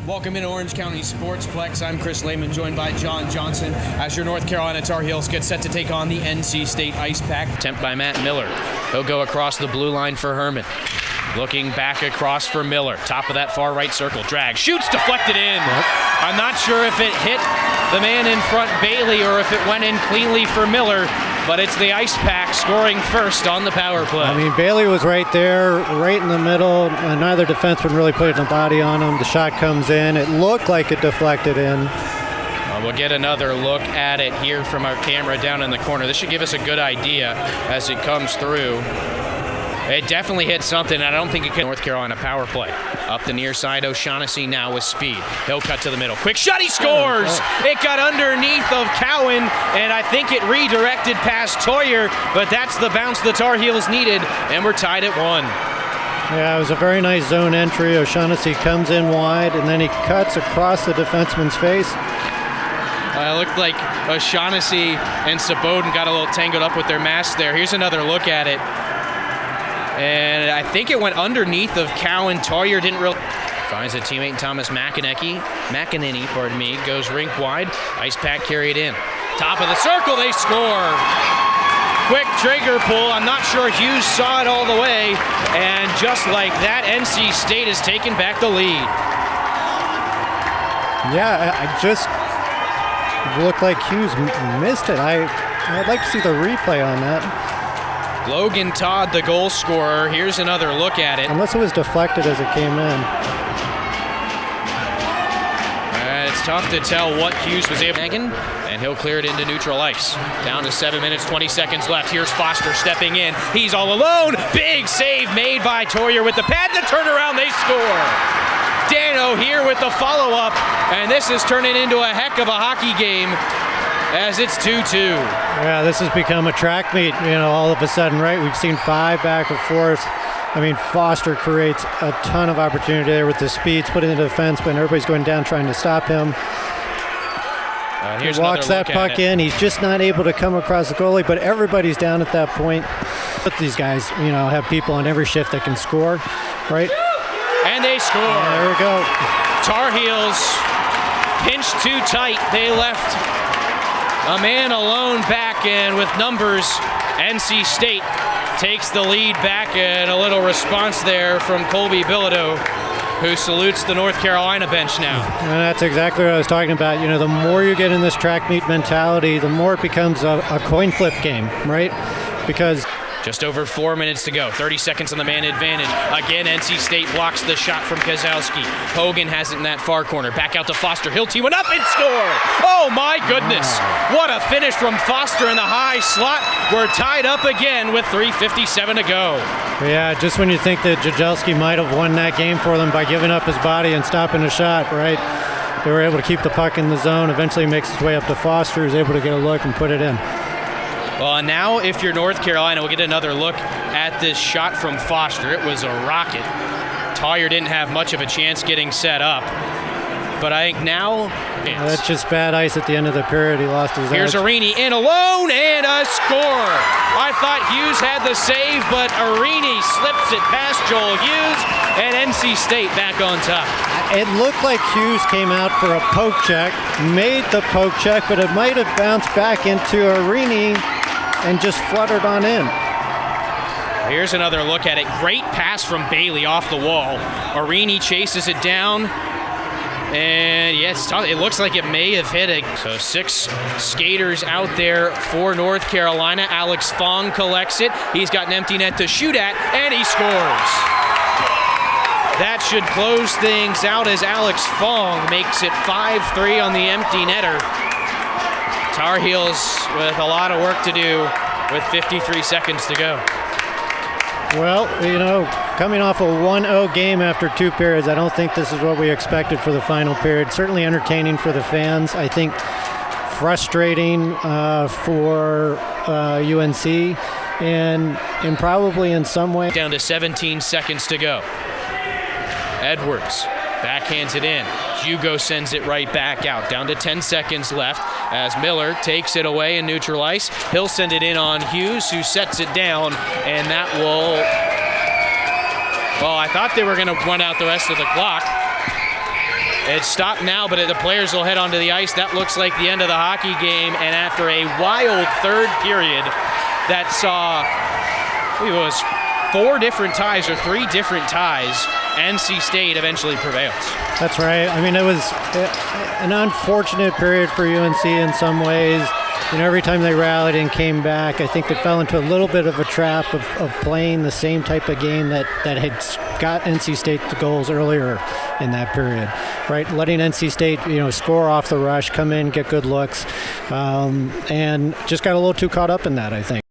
Welcome into Orange County Sportsplex. I'm Chris Lehman, joined by John Johnson as your North Carolina Tar Heels get set to take on the NC State Ice Pack. Attempt by Matt Miller. He'll go across the blue line for Herman. Looking back across for Miller. Top of that far right circle. Drag. Shoots, deflected in. Yep. I'm not sure if it hit the man in front, Bailey, or if it went in cleanly for Miller. But it's the Ice Pack scoring first on the power play. I mean, Bailey was right there, right in the middle. Neither defenseman really putting a body on him. The shot comes in. It looked like it deflected in. We'll get another look at it here from our camera down in the corner. This should give us a good idea as it comes through. It definitely hit something. I don't think it can. North Carolina power play. Up the near side, O'Shaughnessy now with speed. He'll cut to the middle. Quick shot, he scores! It got underneath of Cowan, and I think it redirected past Toyer, but that's the bounce the Tar Heels needed, and we're tied at 1. Yeah, it was a very nice zone entry. O'Shaughnessy comes in wide, and then he cuts across the defenseman's face. It looked like O'Shaughnessy and Saboden got a little tangled up with their masks there. Here's another look at it. And I think it went underneath of Cowan. Toyer didn't really... Finds a teammate, Thomas McInerney, goes rink wide. Ice Pack carried in. Top of the circle, they score. Quick trigger pull. I'm not sure Hughes saw it all the way. And just like that, NC State has taken back the lead. Yeah, I just looked like Hughes missed it. I'd like to see the replay on that. Logan Todd, the goal scorer. Here's another look at it. Unless it was deflected as it came in. It's tough to tell what Hughes was able to, and he'll clear it into neutral ice. Down to 7 minutes, 20 seconds left. Here's Foster stepping in. He's all alone. Big save made by Toyer with the pad. The turnaround, they score. Dano here with the follow-up, and this is turning into a heck of a hockey game as it's 2-2. Yeah, this has become a track meet, all of a sudden, right? We've seen 5 back and forth. I mean, Foster creates a ton of opportunity there with the speeds, putting the defense, but everybody's going down trying to stop him. He walks that puck in. He's just not able to come across the goalie, but everybody's down at that point. But these guys, have people on every shift that can score, right? And they score. There we go. Tar Heels pinched too tight. They left a man alone back, and with numbers, NC State takes the lead back, and a little response there from Colby Bilodeau, who salutes the North Carolina bench now. And that's exactly what I was talking about. The more you get in this track meet mentality, the more it becomes a coin flip game, right? Because just over 4 minutes to go. 30 seconds on the man advantage. Again, NC State blocks the shot from Kozlowski. Hogan has it in that far corner. Back out to Foster. He'll tee one up and score. Oh, my goodness. What a finish from Foster in the high slot. We're tied up again with 3:57 to go. Yeah, just when you think that Jajelski might have won that game for them by giving up his body and stopping a shot, right? They were able to keep the puck in the zone. Eventually makes its way up to Foster, who's able to get a look and put it in. Well, now if you're North Carolina, we'll get another look at this shot from Foster. It was a rocket. Toyer didn't have much of a chance getting set up. But I think now... That's just bad ice at the end of the period. He lost his Here's edge. Arini in alone and a score. I thought Hughes had the save, but Arini slips it past Joel Hughes, and NC State back on top. It looked like Hughes came out for a poke check, made the poke check, but it might have bounced back into Arini and just fluttered on in. Here's another look at it. Great pass from Bailey off the wall. Arini chases it down. And yes, it looks like it may have hit it. So 6 skaters out there for North Carolina. Alex Fong collects it. He's got an empty net to shoot at, and he scores. That should close things out as Alex Fong makes it 5-3 on the empty netter. Tar Heels with a lot of work to do with 53 seconds to go. Well, coming off a 1-0 game after 2 periods, I don't think this is what we expected for the final period. Certainly entertaining for the fans. I think frustrating for UNC and probably in some way. Down to 17 seconds to go. Edwards backhands it in. Hugo sends it right back out. Down to 10 seconds left as Miller takes it away in neutral ice. He'll send it in on Hughes, who sets it down, and that will... Well, I thought they were going to run out the rest of the clock. It's stopped now, but the players will head onto the ice. That looks like the end of the hockey game, and after a wild third period that saw, I believe it was 4 different ties or 3 different ties, NC State eventually prevails. That's right. I mean, it was an unfortunate period for UNC in some ways. You know, every time they rallied and came back, I think they fell into a little bit of a trap of playing the same type of game that had got NC State the goals earlier in that period, right? Letting NC State, score off the rush, come in, get good looks, and just got a little too caught up in that, I think.